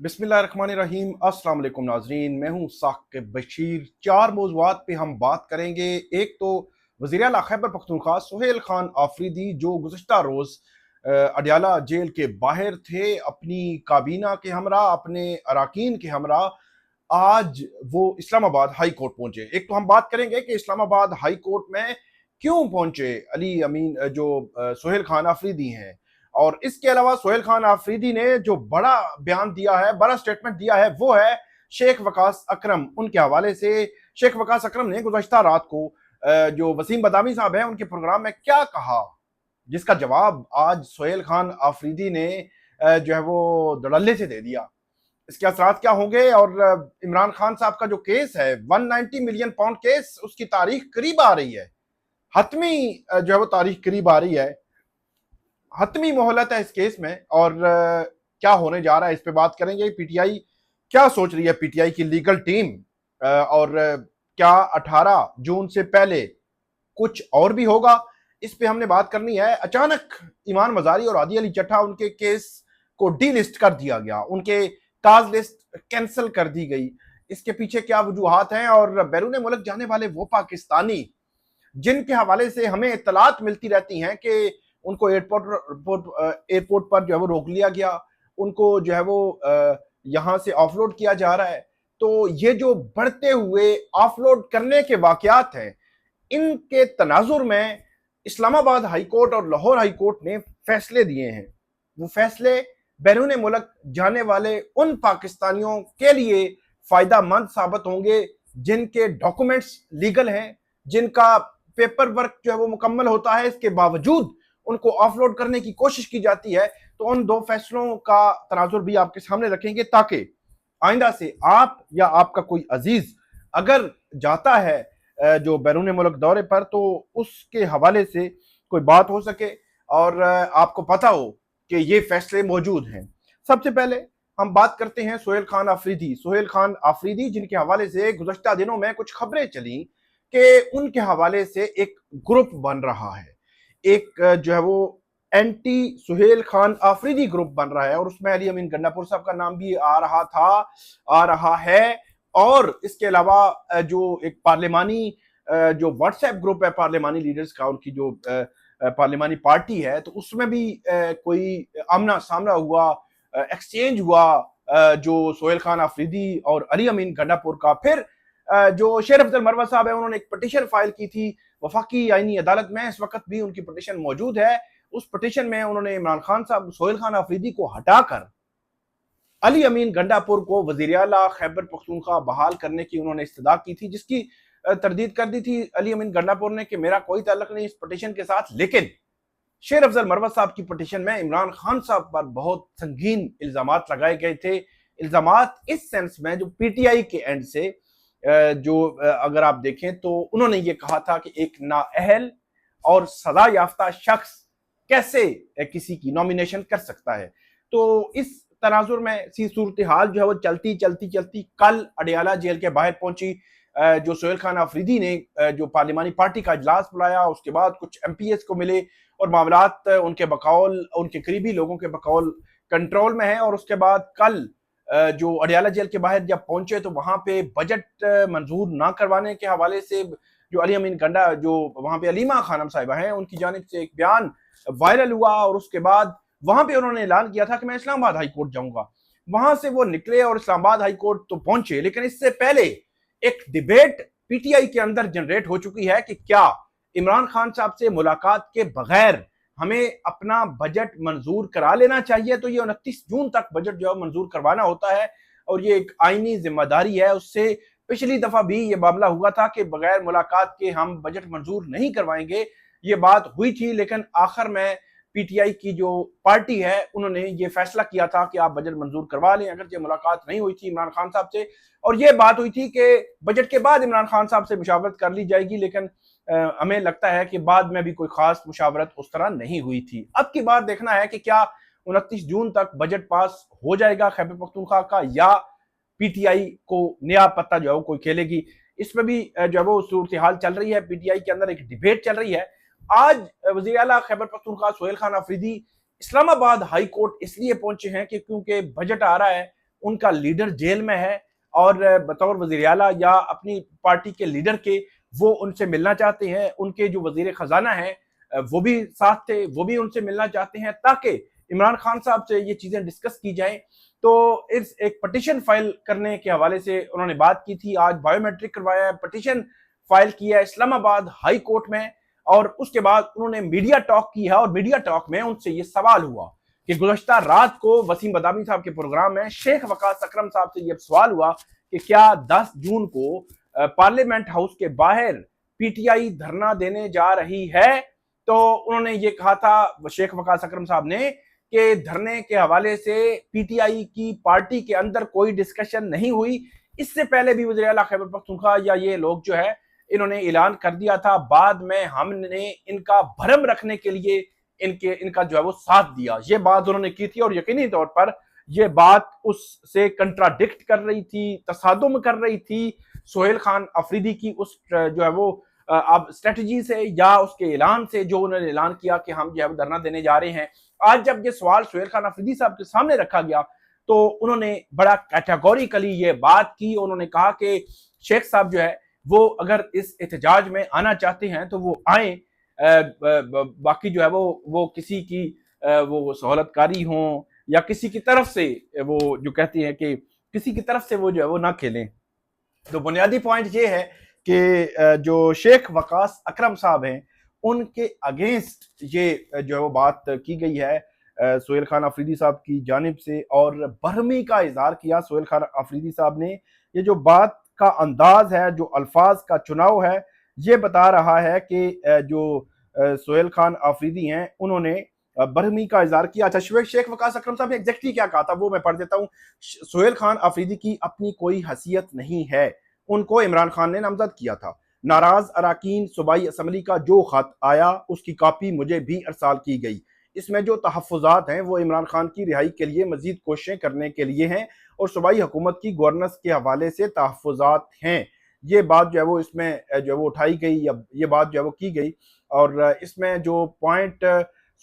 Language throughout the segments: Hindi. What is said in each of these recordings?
बिस्मिल्लाहिर्रहमानिर्रहीम। अस्सलाम वालेकुम नाजरीन, मैं हूँ साकिब बशीर। चार मौज़ूआत पे हम बात करेंगे। एक तो वज़ीर आला खैबर पख्तूनख्वा सुहेल खान आफरीदी जो गुज़श्ता रोज़ अडयाला जेल के बाहर थे अपनी काबीना के हमरा, अपने अरकान के हमरा। आज वो इस्लामाबाद हाई कोर्ट पहुंचे। एक तो हम बात करेंगे कि इस्लामाबाद हाई कोर्ट में क्यों पहुंचे अली अमीन जो सुहेल खान आफरीदी हैं। और इसके अलावा सुहेल खान आफरीदी ने जो बड़ा बयान दिया है, बड़ा स्टेटमेंट दिया है, वो है शेख वकास अकरम। उनके हवाले से शेख वकास अकरम ने गुज़श्ता रात को जो वसीम बदामी साहब हैं उनके प्रोग्राम में क्या कहा, जिसका जवाब आज सुहेल खान आफरीदी ने जो है वो धड़ल्ले से दे दिया। इसके असरात क्या होंगे। और इमरान खान साहब का जो केस है 190 मिलियन पाउंड केस, उसकी तारीख करीब आ रही है। हतमी जो है वो तारीख करीब आ रही है, हतमी मोहलत है इस केस में। और क्या होने जा रहा है इस पे बात करेंगे। पीटीआई क्या सोच रही है, पीटीआई की लीगल टीम, और क्या 18 जून से पहले कुछ और भी होगा, इस पे हमने बात करनी है। अचानक ईमान मजारी और आदि अली चट्टा उनके केस को डी लिस्ट कर दिया गया, उनके काज लिस्ट कैंसिल कर दी गई। इसके पीछे क्या वजूहात हैं। और बैरून मुल्क जाने वाले वो पाकिस्तानी जिनके हवाले से हमें इत्तलात मिलती रहती हैं कि उनको एयरपोर्ट पर जो है वो रोक लिया गया, उनको जो है वो यहाँ से ऑफलोड किया जा रहा है। तो ये जो बढ़ते हुए ऑफलोड करने के वाकयात हैं, इनके तनाजुर में इस्लामाबाद हाई कोर्ट और लाहौर हाई कोर्ट ने फैसले दिए हैं। वो फैसले बैरून मुल्क जाने वाले उन पाकिस्तानियों के लिए फायदा मंद साबित होंगे जिनके डॉक्यूमेंट्स लीगल हैं, जिनका पेपर वर्क जो है वो मुकम्मल होता है, इसके बावजूद उनको ऑफलोड करने की कोशिश की जाती है। तो उन दो फैसलों का तनाजुर भी आपके सामने रखेंगे, ताकि आइंदा से आप या आपका कोई अजीज अगर जाता है जो बैरून मुल्क दौरे पर, तो उसके हवाले से कोई बात हो सके और आपको पता हो कि ये फैसले मौजूद हैं। सबसे पहले हम बात करते हैं सुहेल खान आफरीदी। सुहेल खान आफरीदी जिनके हवाले से गुज़श्ता दिनों में कुछ खबरें चली कि उनके हवाले से एक ग्रुप बन रहा है, एक जो है वो एंटी सुहेल खान आफरीदी ग्रुप बन रहा है। और उसमें अली अमीन गंडापुर साहब का नाम भी आ रहा था, आ रहा है। और इसके अलावा जो एक पार्लिमानी जो व्हाट्सएप ग्रुप है पार्लिमानी लीडर्स का, उनकी जो पार्लिमानी पार्टी है, तो उसमें भी कोई आमना सामना हुआ, एक्सचेंज हुआ जो सुहेल खान आफरीदी और अली अमीन गंडापुर का। फिर जो शेर अफजल मरवत साहब है, उन्होंने एक पिटीशन फाइल की थी वफाकी आईनी अदालत में। इस वक्त भी उनकी पिटीशन मौजूद है। उस पिटीशन में उन्होंने इमरान खान साहब सुहेल खान आफरीदी को हटाकर अली अमीन गंडापुर को वज़ीर आला खैबर पख्तूनख्वा बहाल करने की उन्होंने इस्तदा की थी, जिसकी तरदीद कर दी थी अली अमीन गंडापुर ने कि मेरा कोई ताल्लुक नहीं इस पिटीशन के साथ। लेकिन शेर अफजल मरवत साहब की पिटीशन में इमरान खान साहब पर बहुत संगीन इल्जामात लगाए गए थे। इल्जामात इस सेंस में जो पीटीआई के एंड से जो अगर आप देखें तो उन्होंने ये कहा था कि एक नाअहल और सजा याफ्ता शख्स कैसे किसी की नॉमिनेशन कर सकता है। तो इस तनाजुर में सी सूरत हाल जो है वो चलती चलती चलती कल अडयाला जेल के बाहर पहुंची। जो सुहेल खान आफरीदी ने जो पार्लिमानी पार्टी का इजलास बुलाया, उसके बाद कुछ एमपीएस को मिले और मामलात उनके बकौल, उनके करीबी लोगों के बकौल कंट्रोल में है। और उसके बाद कल जो अडयाला जेल के बाहर जब पहुंचे तो वहां पे बजट मंजूर ना करवाने के हवाले से जो अली अमीन गंडा जो वहां पे अलीमा खानम साहिबा हैं, उनकी जानिब से एक बयान वायरल हुआ। और उसके बाद वहां पे उन्होंने ऐलान किया था कि मैं इस्लामाबाद हाई कोर्ट जाऊंगा। वहां से वो निकले और इस्लामाबाद हाई कोर्ट तो पहुंचे, लेकिन इससे पहले एक डिबेट पीटीआई के अंदर जनरेट हो चुकी है कि क्या इमरान खान साहब से मुलाकात के बगैर हमें अपना बजट मंजूर करा लेना चाहिए। तो ये 29 जून तक बजट जो है मंजूर करवाना होता है और ये एक आईनी जिम्मेदारी है। उससे पिछली दफा भी ये मामला हुआ था कि बगैर मुलाकात के हम बजट मंजूर नहीं करवाएंगे, ये बात हुई थी। लेकिन आखिर में पीटीआई की जो पार्टी है उन्होंने ये फैसला किया था कि आप बजट मंजूर करवा लें, अगर ये मुलाकात नहीं हुई थी इमरान खान साहब से। और ये बात हुई थी कि बजट के बाद इमरान खान साहब से मुशावरत कर ली जाएगी, लेकिन हमें लगता है कि बाद में भी कोई खास मुशावरत उस तरह नहीं हुई थी। अब की बात देखना है कि क्या 29 जून तक बजट पास हो जाएगा खैबर पख्तूनख्वा का, या पीटीआई को नया पत्ता जो है कोई खेलेगी। इसमें भी जो है वो सूरत हाल चल रही है, पीटीआई के अंदर एक डिबेट चल रही है। आज वज़ीर आला खैबर पख्तूनख्वा सुहेल खान आफरीदी इस्लामाबाद हाई कोर्ट इसलिए पहुंचे हैं कि क्योंकि बजट आ रहा है, उनका लीडर जेल में है और बतौर वज़ीर आला या अपनी पार्टी के लीडर के वो उनसे मिलना चाहते हैं। उनके जो वज़ीर खजाना है वो भी साथ थे, वो भी उनसे मिलना चाहते हैं ताकि इमरान खान साहब से ये चीजें डिस्कस की जाएं। तो इस एक पटिशन फाइल करने के हवाले से उन्होंने बात की थी। आज बायोमेट्रिक करवाया है, पटिशन फाइल किया है इस्लामाबाद हाई कोर्ट में और उसके बाद उन्होंने मीडिया टॉक की है और मीडिया टॉक में उनसे ये सवाल हुआ कि गुज़श्ता रात को वसीम बदामी साहब के प्रोग्राम में शेख वकास अकरम साहब से यह सवाल हुआ कि क्या 10 जून को पार्लियामेंट हाउस के बाहर पीटीआई धरना देने जा रही है। तो उन्होंने ये कहा था शेख वकास अकरम साहब ने कि धरने के हवाले से पीटीआई की पार्टी के अंदर कोई डिस्कशन नहीं हुई। इससे पहले भी वज़ीर आला खैबर पख्तूनख्वा या ये लोग जो है इन्होंने ऐलान कर दिया था, बाद में हमने इनका भरम रखने के लिए इनका जो है वो साथ दिया। ये बात उन्होंने की थी और यकीनी तौर पर यह बात उससे कंट्राडिक्ट कर रही थी, तसादुम कर रही थी सोहेल खान अफरीदी की उस जो है वो अब स्ट्रेटजी से या उसके ऐलान से, जो उन्होंने ऐलान किया कि हम जो है धरना देने जा रहे हैं। आज जब ये सवाल सोहेल खान अफरीदी साहब के सामने रखा गया तो उन्होंने बड़ा कैटेगोरिकली ये बात की। उन्होंने कहा कि शेख साहब जो है वो अगर इस एहतजाज में आना चाहते हैं तो वो आए, बाकी जो है वो किसी की वो सहूलतकारी हो या किसी की तरफ से वो जो कहते हैं कि किसी की तरफ से वो जो है वो ना खेलें। तो बुनियादी पॉइंट ये है कि जो शेख वकास अकरम साहब हैं उनके अगेंस्ट ये जो है वो बात की गई है सोहेल खान अफरीदी साहब की जानिब से और बरहमी का इजहार किया सोहेल खान अफरीदी साहब ने। ये जो बात का अंदाज है, जो अल्फाज का चुनाव है, ये बता रहा है कि जो सोहेल खान अफरीदी हैं उन्होंने बरहमी का इजहार किया। अच्छा, शेख वकास अकरम साहब ने एग्जैक्टली क्या कहा था वो मैं पढ़ देता हूँ। सोहेल खान अफरीदी की अपनी कोई हैसियत नहीं है, उनको इमरान खान ने नामजद किया था। नाराज अराकीन सूबाई असम्बली का जो खत आया उसकी कॉपी मुझे भी अरसाल की गई। इसमें जो तहफ़्फ़ुज़ात हैं वो इमरान खान की रिहाई के लिए मजीद कोशिशें करने के लिए हैं और सूबाई हुकूमत की गवर्नेंस के हवाले से तहफ़्फ़ुज़ात हैं। ये बात जो है वो इसमें जो है वो उठाई गई या ये बात जो है वो की गई और इसमें जो पॉइंट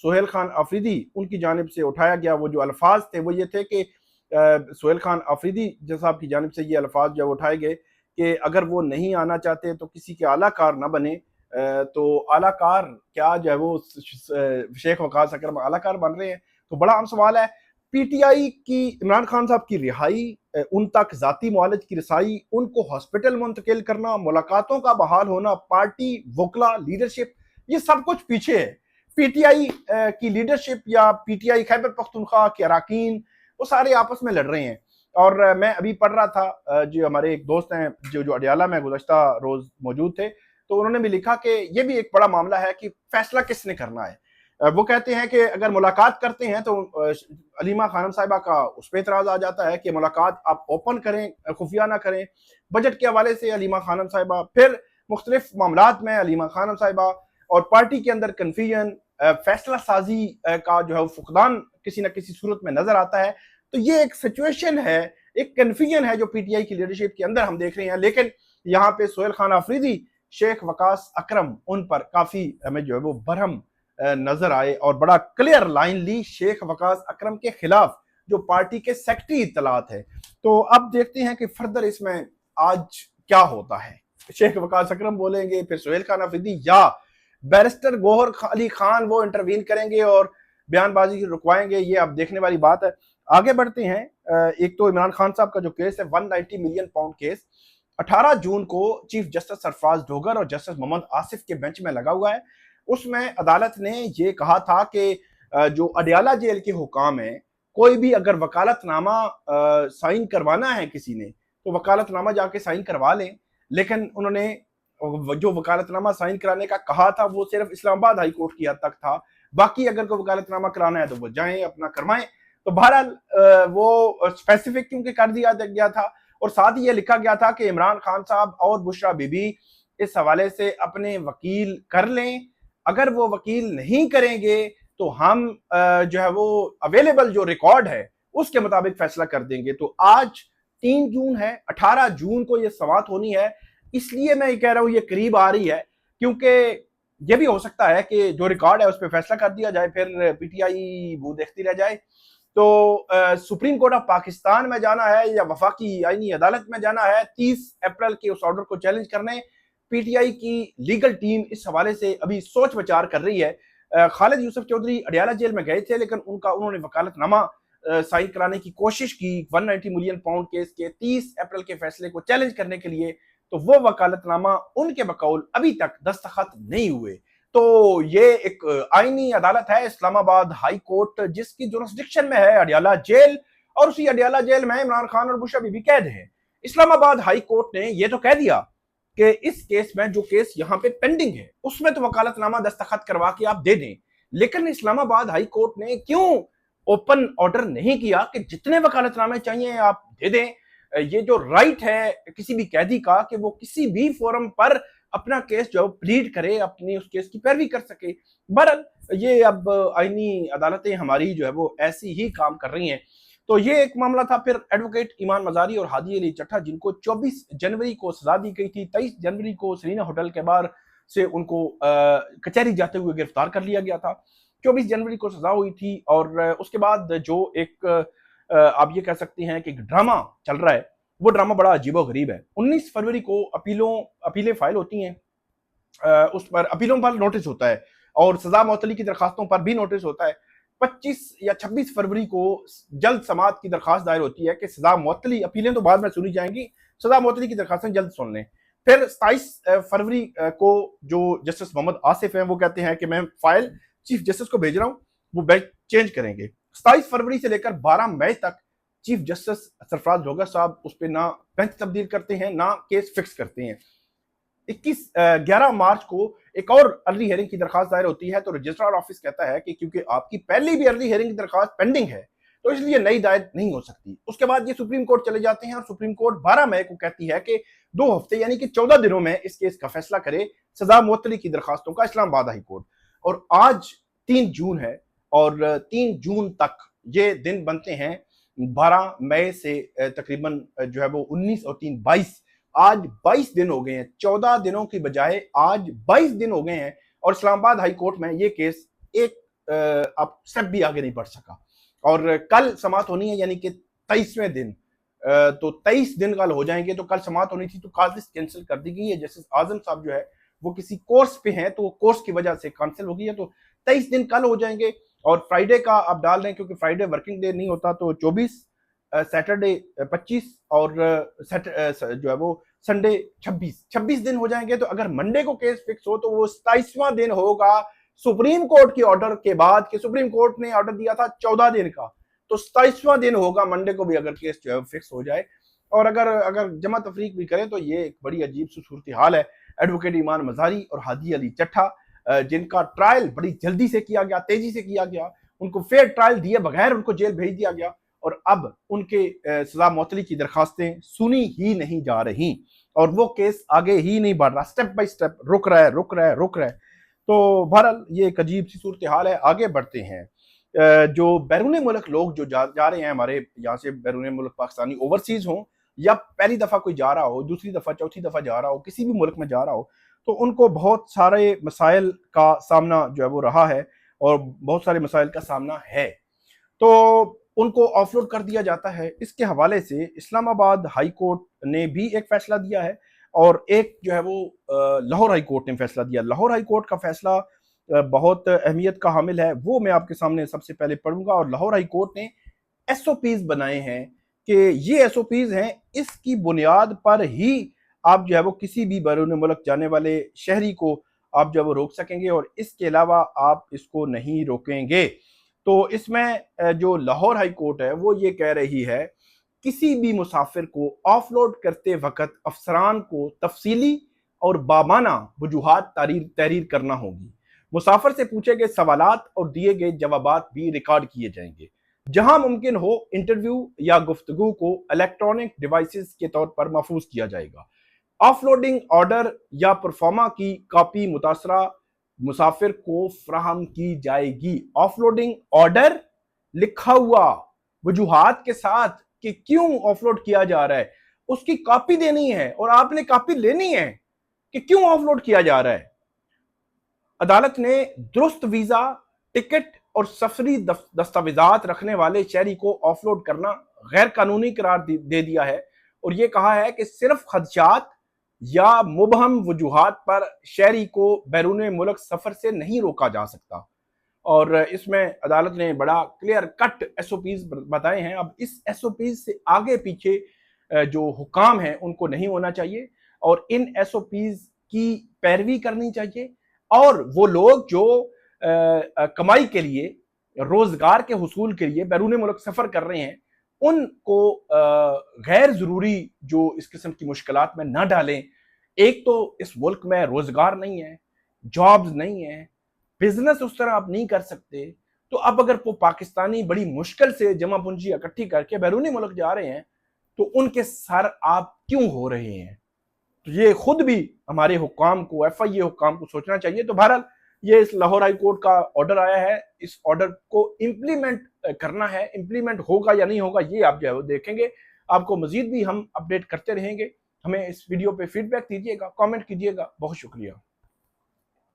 सोहेल खान अफरीदी उनकी जानिब से उठाया गया, वो जो अल्फाज थे वो ये थे कि सोहेल खान अफरीदी साहब की जानिब से ये अल्फाज जो उठाए गए कि अगर वो नहीं आना चाहते तो किसी के आलाकार ना बने। तो आलाकार क्या जो है वो शेख वकास अकरम आलाकार बन रहे हैं? तो बड़ा अहम सवाल है। पीटीआई की इमरान खान साहब की रिहाई, उन तक जाती मुआलज की रसाई, उनको हॉस्पिटल मुंतकिल करना, मुलाकातों का बहाल होना, पार्टी वोकला लीडरशिप, ये सब कुछ पीछे है। पीटीआई की लीडरशिप या पीटीआई खैबर पख्तूनख्वा के अराकीन वो सारे आपस में लड़ रहे हैं। और मैं अभी पढ़ रहा था, जो हमारे एक दोस्त हैं जो अडियाला में गुज़श्ता रोज मौजूद थे, तो उन्होंने भी लिखा कि ये भी एक बड़ा मामला है कि फैसला किसने करना है। वो कहते हैं कि अगर मुलाकात करते हैं तो अलीमा खानम साहिबा का उस पर एतराज आ जाता है कि मुलाकात आप ओपन करें, खुफिया ना करें। बजट के हवाले से अलीमा खानम साहिबा, फिर मुख्तलिफ मामलात में अलीमा खानम साहिबा और पार्टी के अंदर कन्फ्यूजन, फैसला साजी का जो है फुकदान किसी न किसी सूरत में नजर आता है। तो ये एक सिचुएशन है, एक कन्फ्यूजन है जो पीटीआई की लीडरशिप के अंदर हम देख रहे हैं। लेकिन यहाँ पे सोहेल खान अफरीदी, शेख वकास अकरम, उन पर काफी हमें जो है वो बरहम नजर आए और बड़ा क्लियर लाइन ली शेख वकास अकरम के खिलाफ, जो पार्टी के सेक्रेटरी इत्तलात है। तो अब देखते हैं कि फर्दर इसमें आज क्या होता है। शेख वकास अकरम बोलेंगे, फिर सोहेल खान अफरीदी या बैरिस्टर गौहर अली खान वो इंटरवीन करेंगे और बयानबाजी रुकवाएंगे। ये अब देखने वाली बात है। आगे बढ़ते हैं। एक तो इमरान खान साहब का जो केस है 190 मिलियन पाउंड केस, 18 जून को चीफ जस्टिस सरफराज ढोगर और जस्टिस मोहम्मद आसिफ के बेंच में लगा हुआ है। उसमें अदालत ने ये कहा था कि जो अडियाला जेल के हुकाम है, कोई भी अगर वकालतनामा साइन करवाना है किसी ने तो वकालतनामा जाके साइन करवा लें। लेकिन उन्होंने जो वकालतनामा साइन कराने का कहा था वो सिर्फ इस्लामाबाद हाई कोर्ट की हद तक था। बाकी अगर कोई वकालतनामा कराना है तो वो जाएं, अपना करवाएं। तो बहरहाल वो स्पेसिफिक क्योंकि कर दिया गया था और साथ ही ये लिखा गया था कि इमरान खान साहब और बुशरा बीबी इस हवाले से अपने वकील कर लें। अगर वो वकील नहीं करेंगे तो हम जो है वो अवेलेबल जो रिकॉर्ड है उसके मुताबिक फैसला कर देंगे। तो आज 3 जून है, 18 जून को ये समाअत होनी है। इसलिए मैं ये कह रहा हूँ ये करीब आ रही है क्योंकि ये भी हो सकता है कि जो रिकॉर्ड है उस पर फैसला कर दिया जाए, फिर पीटीआई वो देखती रह जाए। तो सुप्रीम कोर्ट ऑफ पाकिस्तान में जाना है या वफाकी आईनी अदालत में जाना है 30 अप्रैल के उस ऑर्डर को चैलेंज करने। पीटीआई की लीगल टीम इस हवाले से अभी सोच विचार कर रही है। खालिद यूसुफ चौधरी अडियाला जेल में गए थे, लेकिन उन्होंने वकालतनामा साइन कराने की कोशिश की 190 मिलियन पाउंड केस के 30 अप्रैल के फैसले को चैलेंज करने के लिए, तो वो वकालतनामा उनके बकौल अभी तक दस्तखत नहीं हुए। तो ये एक आईनी अदालत है इस्लामाबाद हाई कोर्ट, जिसकी जुरिस्डिक्शन में है अडियाला जेल, और उसी अडियाला जेल में इमरान खान और बुशरा बीबी कैद है। इस्लामाबाद हाई कोर्ट ने यह तो कह दिया कि इस केस में, जो केस यहां पे पेंडिंग है, उसमें तो वकालतनामा दस्तखत करवा के आप दे दें, लेकिन इस्लामाबाद हाई कोर्ट ने क्यों ओपन ऑर्डर नहीं किया कि जितने वकालतनामे चाहिए आप दे दें। ये जो राइट है किसी भी कैदी का कि वो किसी भी फोरम पर अपना केस जो प्लीड करे, अपनी उस केस की पैरवी कर सके। बहरहाल ये अब आईनी अदालतें हमारी जो है वो ऐसी ही काम कर रही हैं। तो ये एक मामला था। फिर एडवोकेट ईमान मजारी और हादी अली चट्टा, जिनको 24 जनवरी को सजा दी गई थी, 23 जनवरी को सरीना होटल के बाहर से उनको कचहरी जाते हुए गिरफ्तार कर लिया गया था। 24 जनवरी को सजा हुई थी, और उसके बाद जो एक आप ये कह सकते हैं कि एक ड्रामा चल रहा है, वो ड्रामा बड़ा अजीबो गरीब है। 19 फरवरी को अपीलें फाइल होती हैं, उस पर अपीलों पर नोटिस होता है, और सजा मुअत्तली की दरखास्तों पर भी नोटिस होता है। 25 या 26 फरवरी को जल्द समाअत की दरखास्त दायर होती है कि सजा मुअत्तली, अपीलें तो बाद में सुनी जाएंगी, सजा मुअत्तली की दरखास्तें जल्द सुन लें। फिर 27 फरवरी को जो जस्टिस मोहम्मद आसिफ हैं वो कहते हैं कि मैं फाइल चीफ जस्टिस को भेज रहा हूं, वो बेंच चेंज करेंगे। 27 फरवरी से लेकर 12 मई तक चीफ जस्टिस सरफराज जोगर साहब उस पर ना बेंच तब्दील करते हैं, ना केस फिक्स करते हैं। 11 मार्च को एक और अर्ली हियरिंग की दरखास्त दायर होती है, तो रजिस्ट्रार ऑफिस कहता है कि क्योंकि आपकी पहली भी अर्ली हियरिंग की दरखास्त पेंडिंग है, तो इसलिए नई दायर नहीं हो सकती। उसके बाद ये सुप्रीम कोर्ट चले जाते हैं, और सुप्रीम कोर्ट 12 मई को कहती है कि 2 हफ्ते यानी कि 14 दिनों में इस केस का फैसला करे सजा मुअत्तली की दरखास्तों का, इस्लामाबाद हाई कोर्ट। और आज 3 जून है, और 3 जून तक ये दिन बनते हैं 12 मई से तकरीबन जो है वो 19 और 3 22, आज 22 दिन हो गए हैं। 14 दिनों की बजाय आज 22 दिन हो गए हैं, और इस्लामाबाद हाई कोर्ट में ये केस एक अब स्टेप भी आगे नहीं बढ़ सका। और कल समाअत होनी है, यानी कि 23वें दिन, तो 23 दिन कल हो जाएंगे। तो कल समाअत होनी थी, तो काज कैंसिल कर दी गई है। जस्टिस आजम साहब जो है वो किसी कोर्स पे हैं, तो कोर्स की वजह से कैंसिल हो गई है, तो 23 दिन कल हो जाएंगे। और फ्राइडे का आप डाल दें, क्योंकि फ्राइडे वर्किंग डे नहीं होता, तो 24, सैटरडे 25, और जो है वो संडे 26 दिन हो जाएंगे। तो अगर मंडे को केस फिक्स हो तो वो 27वां दिन होगा सुप्रीम कोर्ट के ऑर्डर के बाद, कि सुप्रीम कोर्ट ने ऑर्डर दिया था 14 दिन का, तो 27वां दिन होगा मंडे को भी, अगर केस जो है फिक्स हो जाए। और अगर जमा तफरीक भी करें, तो ये एक बड़ी अजीब सी सूरत हाल है। एडवोकेट ईमान मजारी और हादी अली चट्टा, जिनका ट्रायल बड़ी जल्दी से किया गया, तेजी से किया गया, उनको फेयर ट्रायल दिए बगैर उनको जेल भेज दिया गया, और अब उनके सजा मुअत्तली की दरखास्तें सुनी ही नहीं जा रही, और वो केस आगे ही नहीं बढ़ रहा, स्टेप बाय स्टेप रुक रहा है। तो बहरहाल ये एक अजीब सी सूरत हाल है। आगे बढ़ते हैं। जो बैरून मुल्क लोग जो जा रहे हैं, हमारे यहाँ से बैरून मुल्क पाकिस्तानी ओवरसीज हों, या पहली दफा कोई जा रहा हो, दूसरी दफा, चौथी दफा जा रहा हो, किसी भी मुल्क में जा रहा हो, तो उनको बहुत सारे मसाइल का सामना जो है वो रहा है, और बहुत सारे मसाइल का सामना है। तो उनको ऑफलोड कर दिया जाता है। इसके हवाले से इस्लामाबाद हाई कोर्ट ने भी एक फैसला दिया है, और एक जो है वो लाहौर हाई कोर्ट ने फैसला दिया। लाहौर हाई कोर्ट का फैसला बहुत अहमियत का हामिल है, वो मैं आपके सामने सबसे पहले पढ़ूंगा। और लाहौर हाई कोर्ट ने एसओपीज बनाए हैं कि ये एसओपीज हैं, इसकी बुनियाद पर ही आप जो है वो किसी भी बैरून मुल्क जाने वाले शहरी को आप जो है वो रोक सकेंगे, और इसके अलावा आप इसको नहीं रोकेंगे। तो इसमें जो लाहौर हाई कोर्ट है वो ये कह रही है, किसी भी मुसाफिर को ऑफलोड करते वक्त अफसरान को तफसीली और बामाना वजूहात तहरीर करना होगी। मुसाफिर से पूछे गए सवालात और दिए गए जवाबात भी रिकॉर्ड किए जाएंगे। जहां मुमकिन हो इंटरव्यू या गुफ्तगू को इलेक्ट्रॉनिक डिवाइसेस के तौर पर महफूज किया जाएगा। ऑफलोडिंग ऑर्डर या परफॉर्मा की कॉपी मुतासरा मुसाफिर को फ्राहम की जाएगी। ऑफलोडिंग ऑर्डर लिखा हुआ वजूहात के साथ कि क्यों ऑफलोड किया जा रहा है, उसकी कॉपी देनी है, और आपने कॉपी लेनी है कि क्यों ऑफलोड किया जा रहा है। अदालत ने दुरुस्त वीजा, टिकट और सफरी दस्तावेजात रखने वाले शहरी को ऑफलोड करना गैर कानूनी करार दे दिया है और ये कहा है कि सिर्फ खदशात या मुबहम वजूहात पर शहरी को बैरून मुल्क सफर से नहीं रोका जा सकता। और इसमें अदालत ने बड़ा क्लियर कट एसओपीज बताए हैं। अब इस एसओपीज से आगे पीछे जो हुकाम हैं उनको नहीं होना चाहिए और इन एसओपीज की पैरवी करनी चाहिए और वो लोग जो कमाई के लिए, रोजगार के हुसूल के लिए बैरून मुल्क सफर कर रहे हैं उनको गैर जरूरी जो इस किस्म की मुश्किलात में ना डालें। एक तो इस मुल्क में रोजगार नहीं है, जॉब्स नहीं है, बिजनेस उस तरह आप नहीं कर सकते, तो अब अगर वो पाकिस्तानी बड़ी मुश्किल से जमा पूंजी इकट्ठी करके बैरूनी मुल्क जा रहे हैं तो उनके सर आप क्यों हो रहे हैं? तो ये खुद भी हमारे हुक्काम को, FIA हुक्काम को सोचना चाहिए। तो बहरहाल ये इस लाहौर हाई कोर्ट का ऑर्डर आया है, इस ऑर्डर को इम्प्लीमेंट करना है। इम्प्लीमेंट होगा या नहीं होगा ये आप जो है वो देखेंगे। आपको मजीद भी हम अपडेट करते रहेंगे। हमें इस वीडियो पे फीडबैक दीजिएगा, कमेंट कीजिएगा। बहुत शुक्रिया।